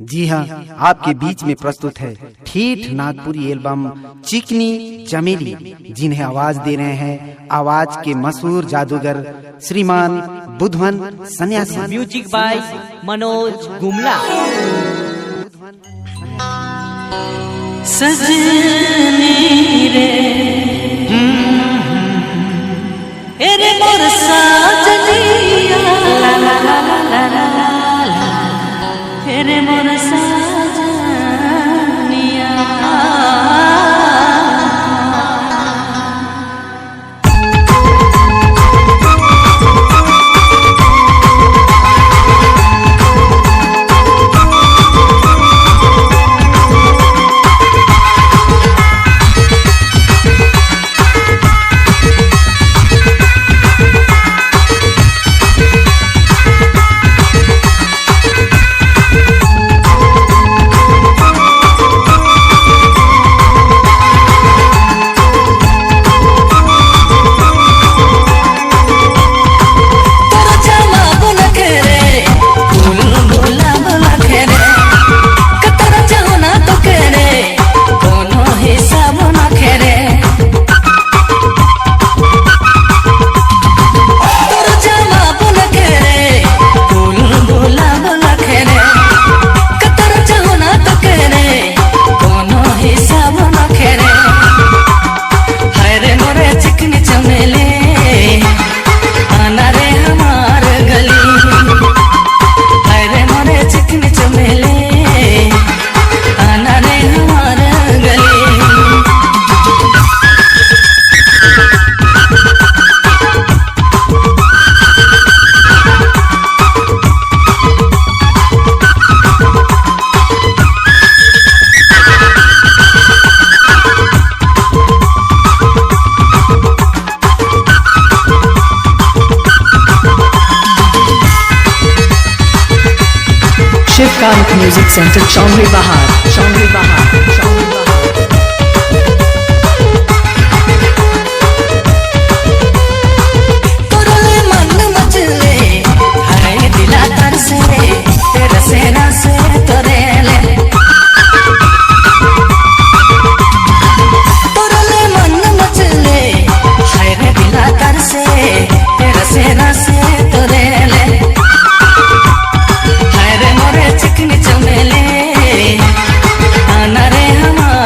जी हाँ, आपके बीच में प्रस्तुत है ठेठ नागपुरी एल्बम चिकनी चमेली, जिन्हें आवाज दे रहे हैं आवाज के मशहूर जादूगर श्रीमान बुधवन सन्यासी। Music by Manoj Gumla. सजनी रे एरे मोर साजनिया ला ला ला ला ला एरे मोर साजनिया। शिवकांत म्यूजिक सेंटर चौंगरी बहार, चौंगरी बहार, चौंगरी बहार। चिकनी चमेली आना रे हमारे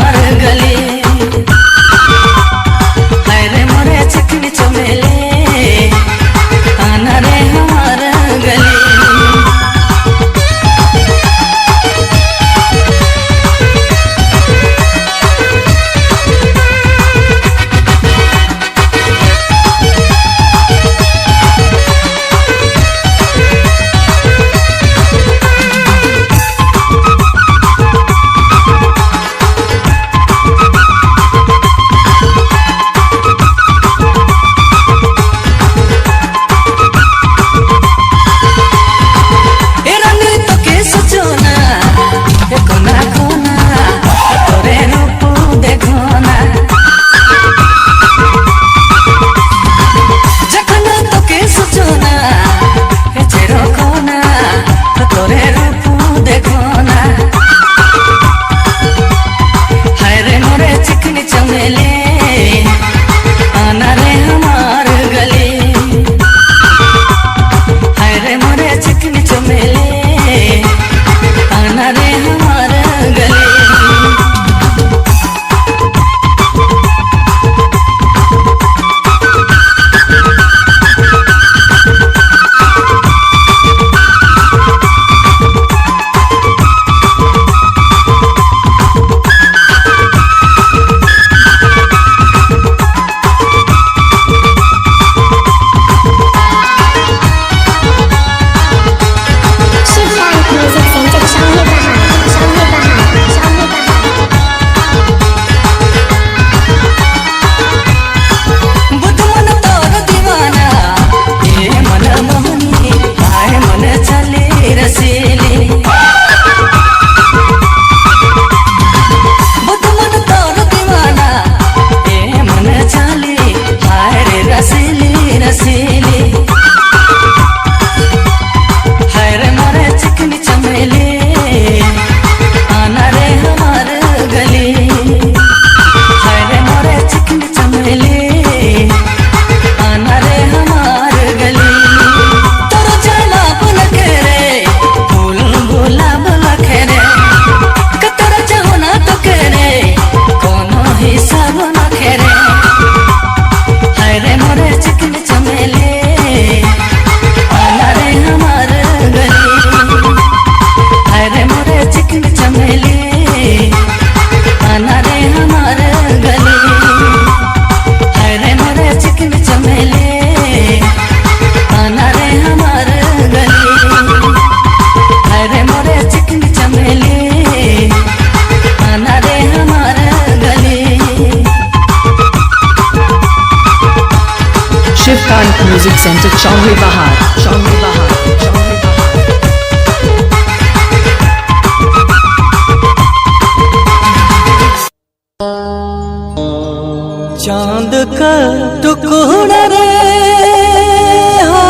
Music Center, Chaudhry Bahar, Chaudhry Bahar, Chaudhry Bahar. चांद का टुकड़ा रे हो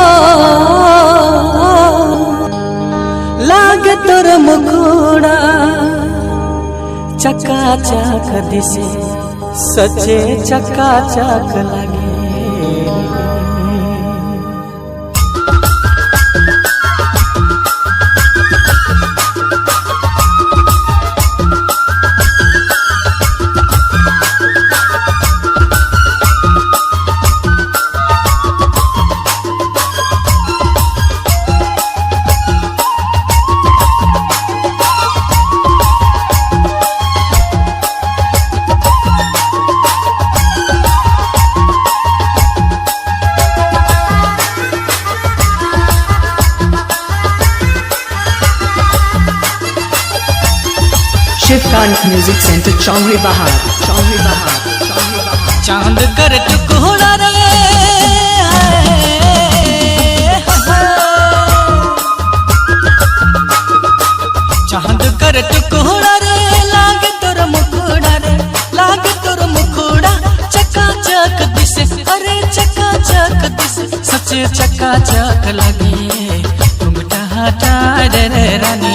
लागे तोर मुखड़ा चका चक दिसे सचे चका चक लगे Shivkant Music Center, Chaudhry Bahar, Chaudhry Bahar, Chaudhry Bahar. चांद कर टुकड़ा रे चांद कर टुकड़ा रे लागे तोर मुखड़ा रे लागे तोर मुखड़ा चका चक दिसे अरे चका चक दिसे सचे चका चक लगे घुंघटा हटा रे रानी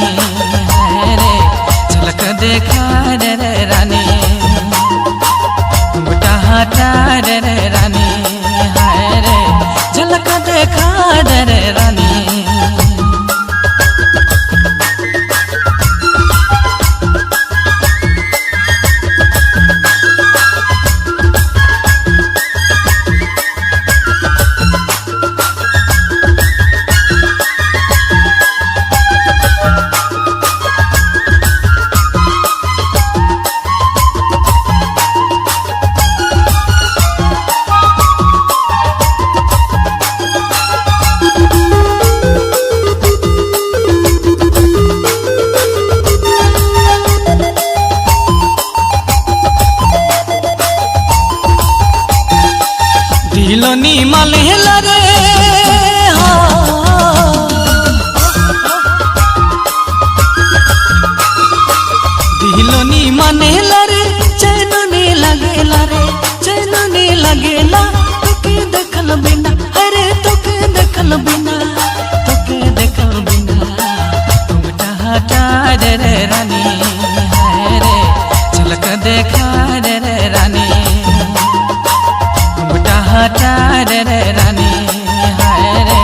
रे झलक देखा रे रानी घुंघटा हटा रे रानी हाय रे झलक देखा रे रानी दिलोनी मलहला रे दिलोनी मनेला रे चैननी लगेला रे चैननी लगेला तोके देखल बिना अरे तोके देखल बिना तोके देखल बिना घुंघटा हटा रे रानी हाय रे झलक देखा रे रानी हटा रे रानी हाय रे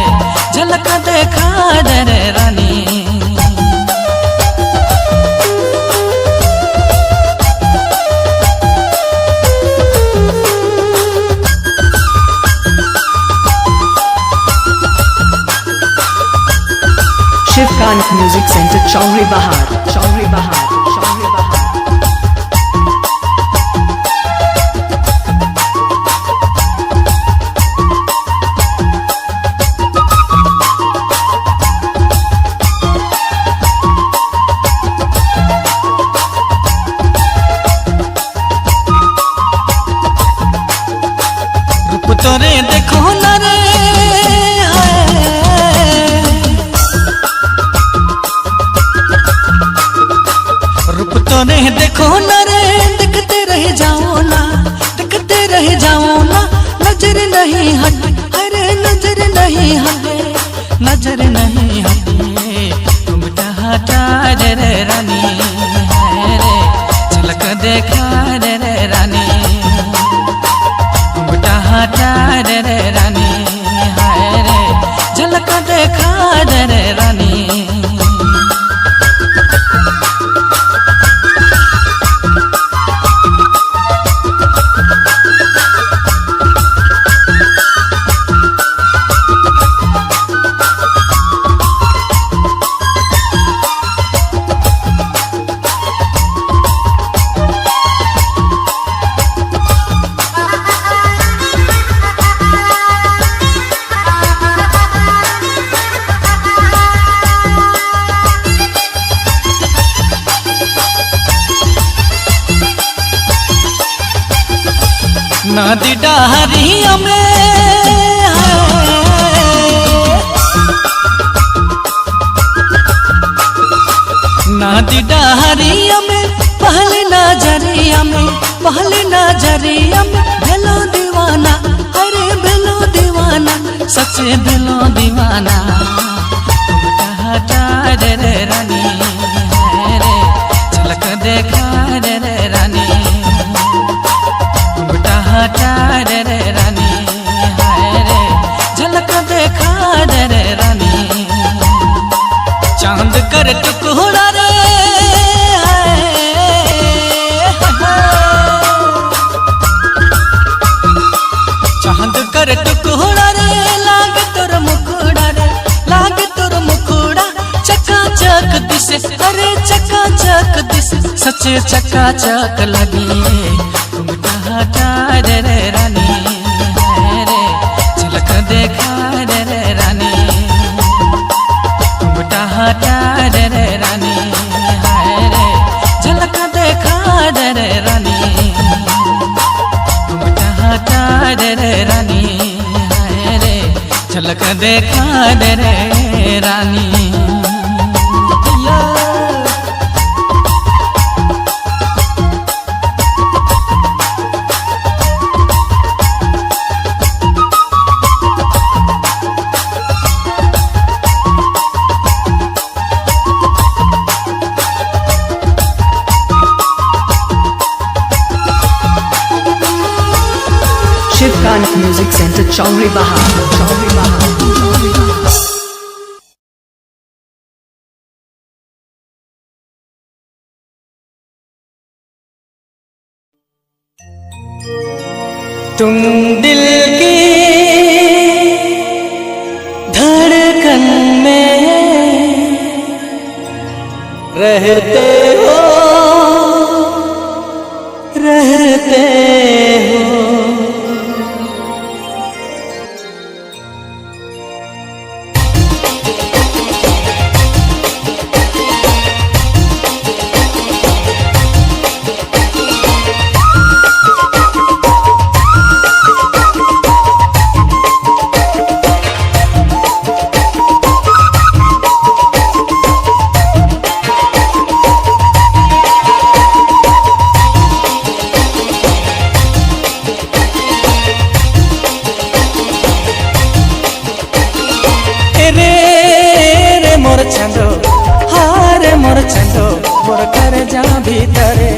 झलक देखा रे रानी Shivkant Music Center, Chaudhry Bahar, Chaudhry Bahar, Chaudhry Bahar. तोरे देखो न रे रूप तोरे देखो न रे देखते रह जाओ ना देखते रह जाओ ना नजर नहीं हटे अरे नजर नहीं हटे नजर नहीं हटे घुंघटा हटा रे रानी हाय रे झलक देखा रे रानी घुंघटा हटा रे रानी हाय रे झलक देखा रे रानी नदी डहरिया में बना दी डहरिया में पहले नजरिया में, पहले नजरिया में भेलो दीवाना, अरे भेलो दीवाना, सच्चे भेलो दीवाना। हटा रे रे रानी रे, झलक देखा रे रे रानी, हटा रे रे रानी रे, झलक देखा रे रे रानी। चांद कर टुकड़ा रे, चांद कर टुकड़ा रे, लाग तोर मुखड़ा रे, लाग तोर मुखड़ा चकाचक दिसे, अरे चकाचक दिसे, सच्चे चकाचक लगी। घुंघटा हटा रे रे रानी रे, झलक देखा रे रे रानी, हटा रे रे रानी रे, झलक देखा रे रे रानी, हटा रे रे रानी रे, झलक देखा रे रे रानी। शिवकांत म्यूजिक सेंटर चौरी बहार, चौरी बहार, चौरी बहार। तुम दिल की धड़कन में रहते हो, रहते हो। छंदो हारे मोर छंदो मोर कर जा भीतरे,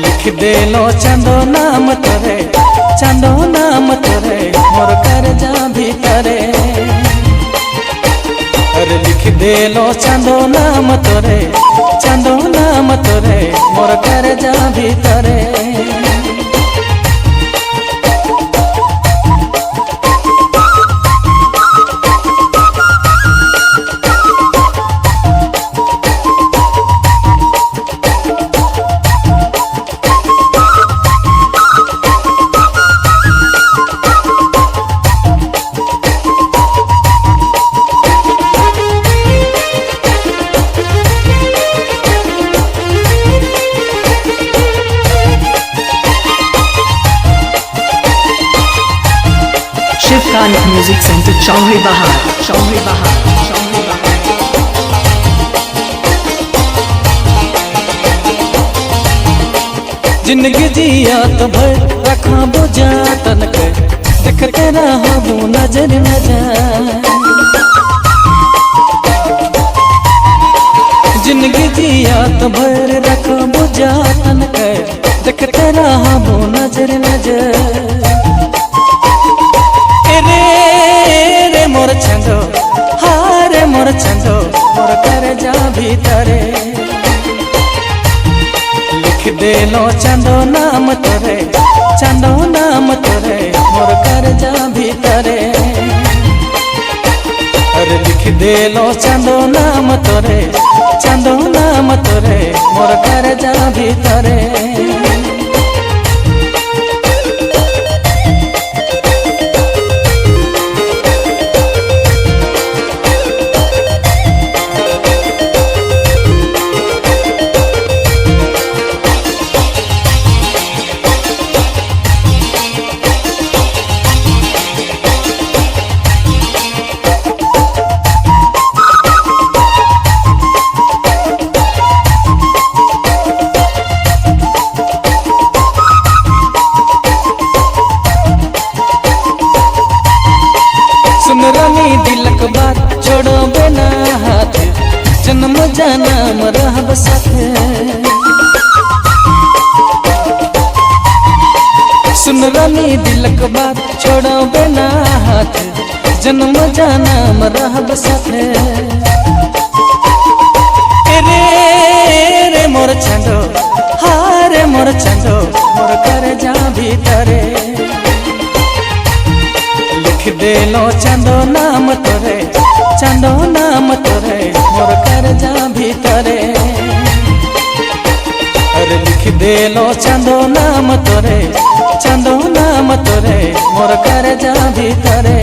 लिख दे लो चंदो नाम तोरे, चंदो नाम तोरे मोर कर जा भीतरे। अरे लिख दे लो चंदो नाम तोरे, चंदो नाम तोरे मोर कर जा भीतरे। शिवकांत म्यूजिक सेंटर चौरी बहार, चौरी बहार, चौरी बहार। जिंदगी जिया तो भर रखा बुझा तनक, देखते रहो नजर न जाए। जिंदगी जिया तो भर रखा बुझा तनक, देखते रहो नजर न जाए। रे मोर छंदो हारे मोर छंदो मोर कर जा भीतरे, लिख दे लो चंदो नाम तोरे, चंदो नाम तोरे मोर कर जा भीतरे। अरे लिख दे लो चंदो नाम तोरे, चंदो नाम तोरे मोर कर जा भीतरे। जन्म रहब साथे। सुन रानी दिलक बात छोड़ो बिना हाथ, जन्म जन्म रहब साथे। रे मोर छंदो हारे मोर छंदो मोर कर जा भीतरे, लिख देलो चंदो नाम तोरे, चंदो नाम तोरे मोर कर जा भीतरे। अरे लिख देलो चंदो नाम तोरे, चंदो नाम तोरे मोर कर जा भीतरे।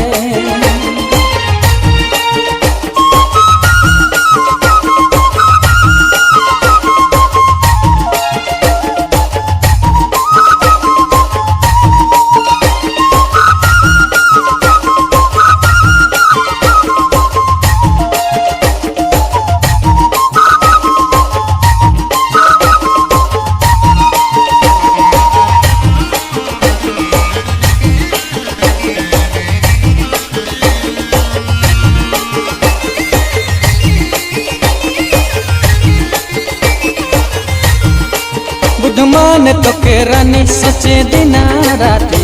बुधमान तो के रानी सचे दिना राती,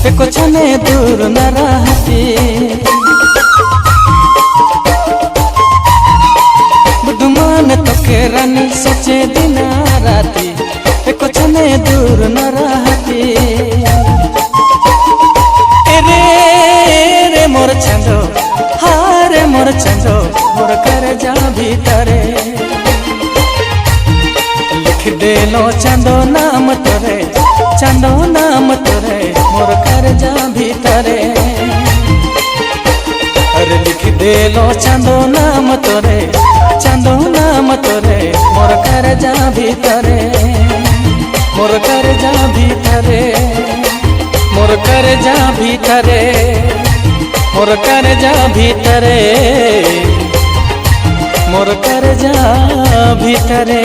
पे कुछ ने दूर न रहती। बुधमान तो के रानी सचे दिना राती, पे कुछ ने दूर न रहती। रे मोर छंदो हारे मोर छंदो मोर कर जा भीतरे, लिख देलो चंदो नाम तोरे, चंदो नाम तोरे मोर कर जा भीतरे। अरे लिख देलो चंदो नाम तोरे, चंदो नाम तोरे मोर कर जा भीतरे, मोर कर जा भीतरे, मोर कर जा भीतरे, मोर कर जा भीतरे, मोर कर जा भीतरे।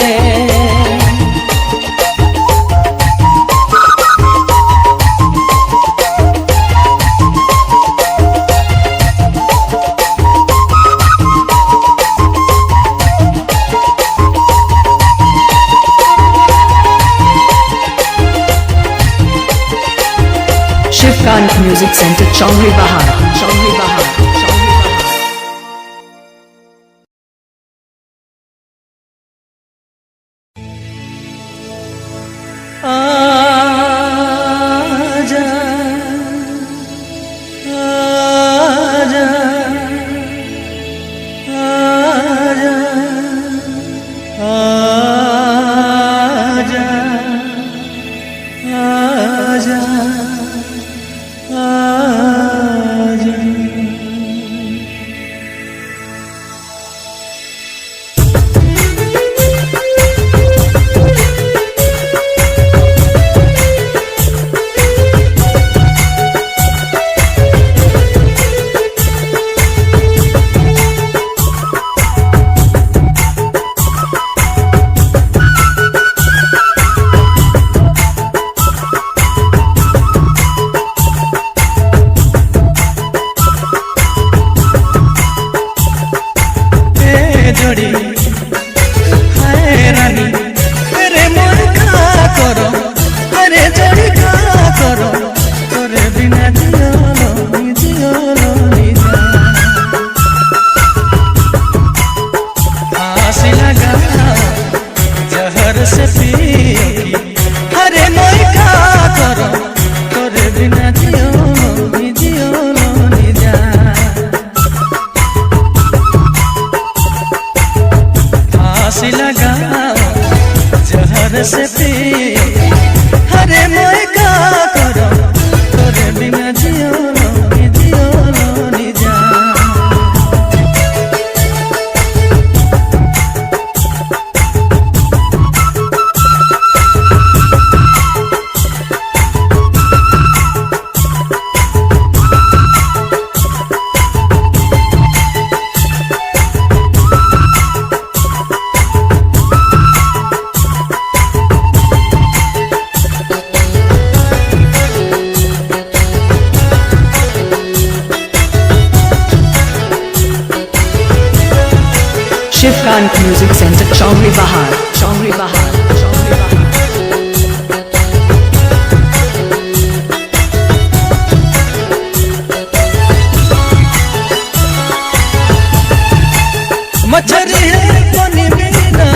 शिवकांत म्यूजिक सेंटर चौंगरी बहार, चौंगरी बहार, चौंगरी बहार। आजा आजा आजा आजा आजा। जोड़ी हाय रानी तेरे मोर का करो, अरे जोड़ी का करो, तोरे बिना जियोलो निजा। फांसी लगा जहर से पियो, अरे मोर का करो, तोरे बिना जियोलो निजा। फांसी लगाओ जहर से पियो, हरे मोए का करो, तोरे बिना जियोलो निजा। Shivkant Music Center, Chauri Bahar, Chauri Bahar, Chauri Bahar. मछरी है पानी बिना,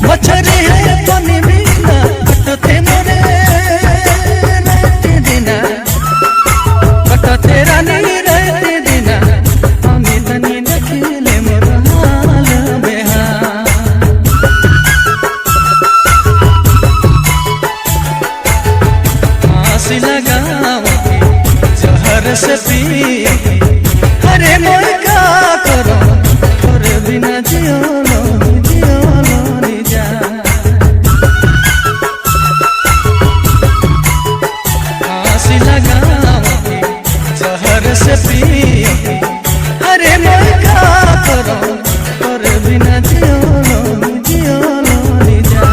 मछरी है पानी बिना, कटते मोरे रहते दिना, कटते रानी रहते दिना, हमें तनी नखिले मोर हाल बेहाल। फांसी लगाओ जहर से पी, अरे मोर का करो और बिना जियो लो जा। फांसी लगाओ जहर से पी, अरे मोर का करो और बिना जियो लो जा।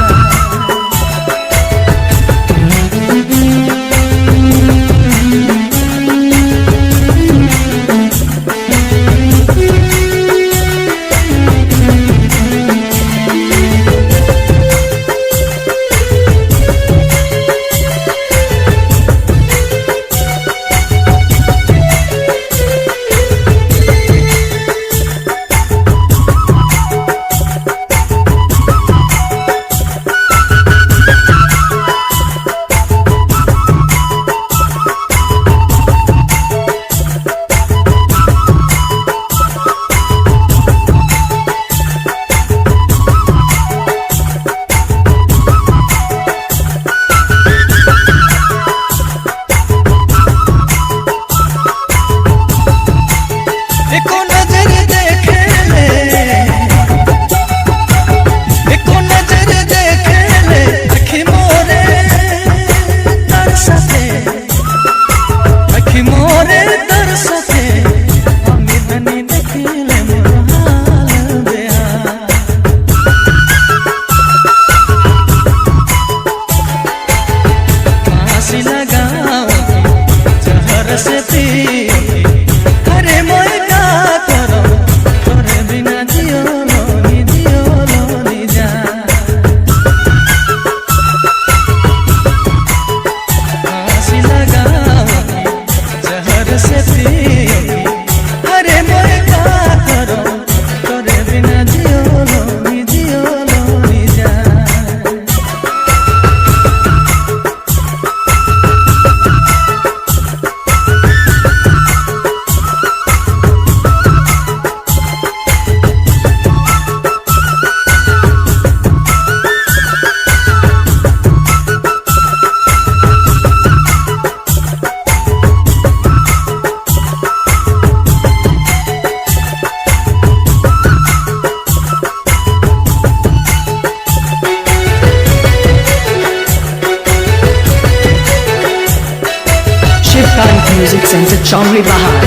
Music Center, Chauri Bahar.